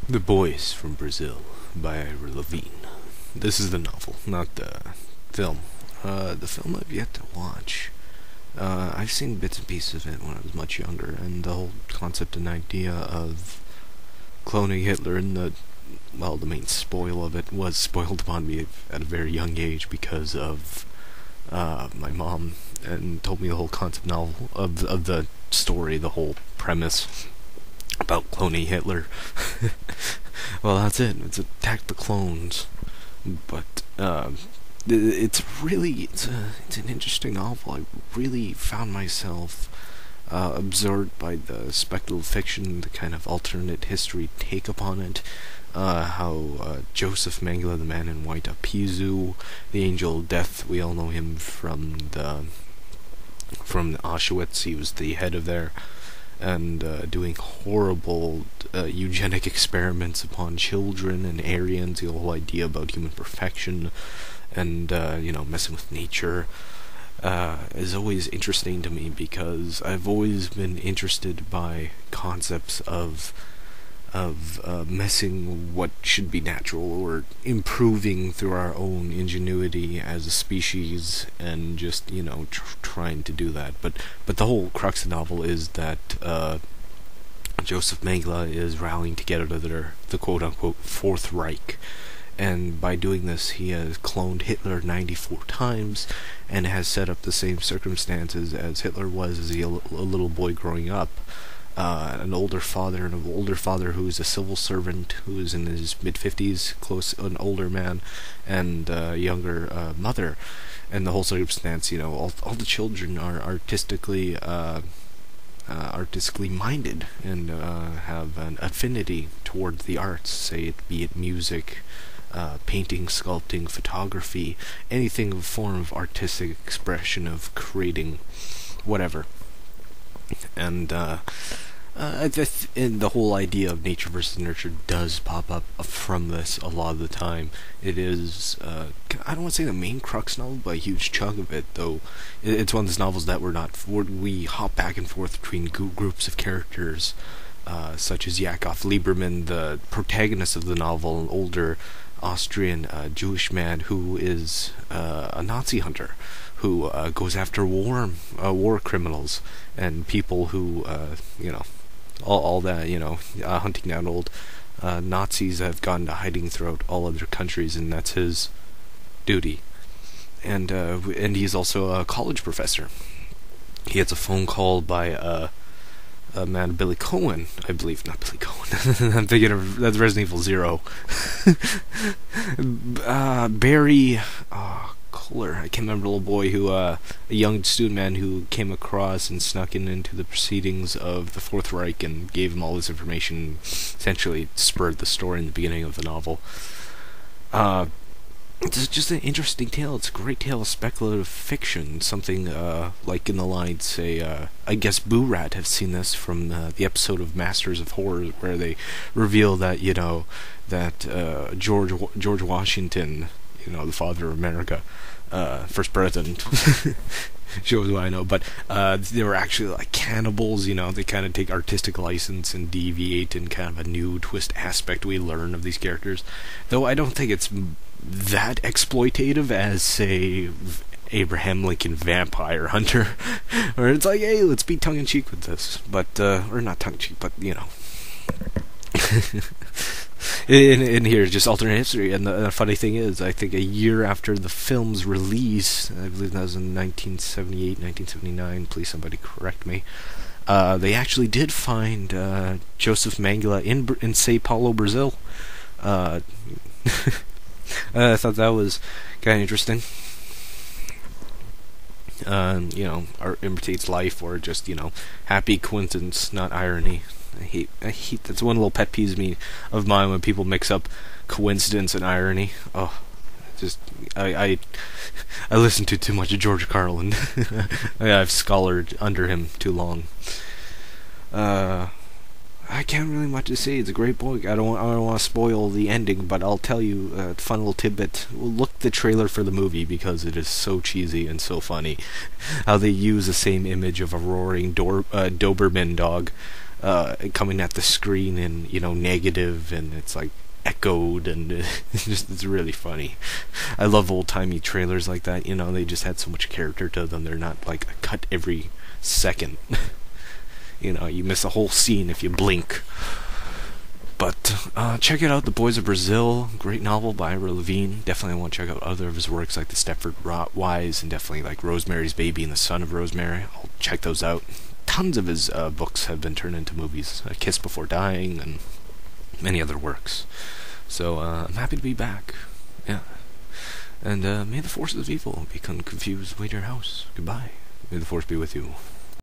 The Boys from Brazil by Ira Levine. This is the novel, not the film. The film I've yet to watch. I've seen bits and pieces of it when I was much younger, and the whole concept and idea of cloning Hitler and the main spoil of it was spoiled upon me at a very young age because of my mom, and told me the whole concept novel of the story, the whole premise about cloning Hitler. Well, that's it. It's Attack the Clones, but it's an interesting novel. I really found myself absorbed by the speculative fiction, the kind of alternate history take upon it. How Joseph Mengele, the Man in White, Apizu, the Angel of Death. We all know him from Auschwitz. He was the head of there, and doing horrible eugenic experiments upon children and Aryans. The whole idea about human perfection, and messing with nature. Is always interesting to me because I've always been interested by concepts of messing what should be natural, or improving through our own ingenuity as a species, and just trying to do that. But the whole crux of the novel is that Joseph Mengele is rallying together the quote unquote Fourth Reich. And by doing this, he has cloned Hitler 94 times, and has set up the same circumstances as Hitler was as a little boy growing up. An older father who's a civil servant, who is in his mid-50s, an older man, and a younger mother. And the whole circumstance, all the children are artistically minded, and have an affinity towards the arts, be it music, painting, sculpting, photography, anything of a form of artistic expression of creating whatever. And and the whole idea of nature versus nurture does pop up from this a lot of the time. It is, I don't want to say the main crux novel, but a huge chunk of it, though. It's one of those novels that we hop back and forth between groups of characters, such as Yakov Lieberman, the protagonist of the novel, an older Austrian Jewish man who is a Nazi hunter, who goes after war criminals and people who, all that, hunting down old Nazis that have gone to hiding throughout all other countries, and that's his duty. And he's also a college professor. He gets a phone call by a man, Billy Cohen, I believe. Not Billy Cohen. I'm thinking of that's Resident Evil Zero. Barry Kohler. I can't remember the little boy who, a young student man who came across and snuck into the proceedings of the Fourth Reich and gave him all this information. Essentially spurred the story in the beginning of the novel. It's just an interesting tale. It's a great tale of speculative fiction. Something like in the lines, say, I guess Boo Rat have seen this from the episode of Masters of Horror, where they reveal that George Washington, the father of America, first president, shows what I know, but they were actually like cannibals. They kind of take artistic license and deviate in kind of a new twist aspect we learn of these characters, though I don't think it's that exploitative as, say, Abraham Lincoln Vampire Hunter, where it's like, hey, let's be tongue-in-cheek with this, but or not tongue-in-cheek, but in here, just alternate history. And the funny thing is, I think a year after the film's release, I believe that was in 1978, 1979, please somebody correct me, they actually did find Joseph Mengele in Sao Paulo, Brazil. I thought that was kind of interesting. Art imitates life, or just, happy coincidence, not irony. I hate that's one little pet peeve of mine when people mix up coincidence and irony. Oh, just I listen to too much of George Carlin. I've scholared under him too long. I can't really much to say. It's a great book. I don't want to spoil the ending, but I'll tell you a fun little tidbit. Look at the trailer for the movie because it is so cheesy and so funny. How they use the same image of a roaring Doberman dog coming at the screen in, negative, and it's like echoed, and it's really funny. I love old-timey trailers like that. They just had so much character to them. They're not like cut every second. You miss a whole scene if you blink. But check it out, The Boys of Brazil, great novel by Ira Levine. Definitely want to check out other of his works like The Stepford Wives, and definitely like Rosemary's Baby and The Son of Rosemary. I'll check those out. Tons of his books have been turned into movies. A Kiss Before Dying and many other works. So I'm happy to be back. Yeah. And may the forces of evil become confused wait your house. Goodbye. May the force be with you.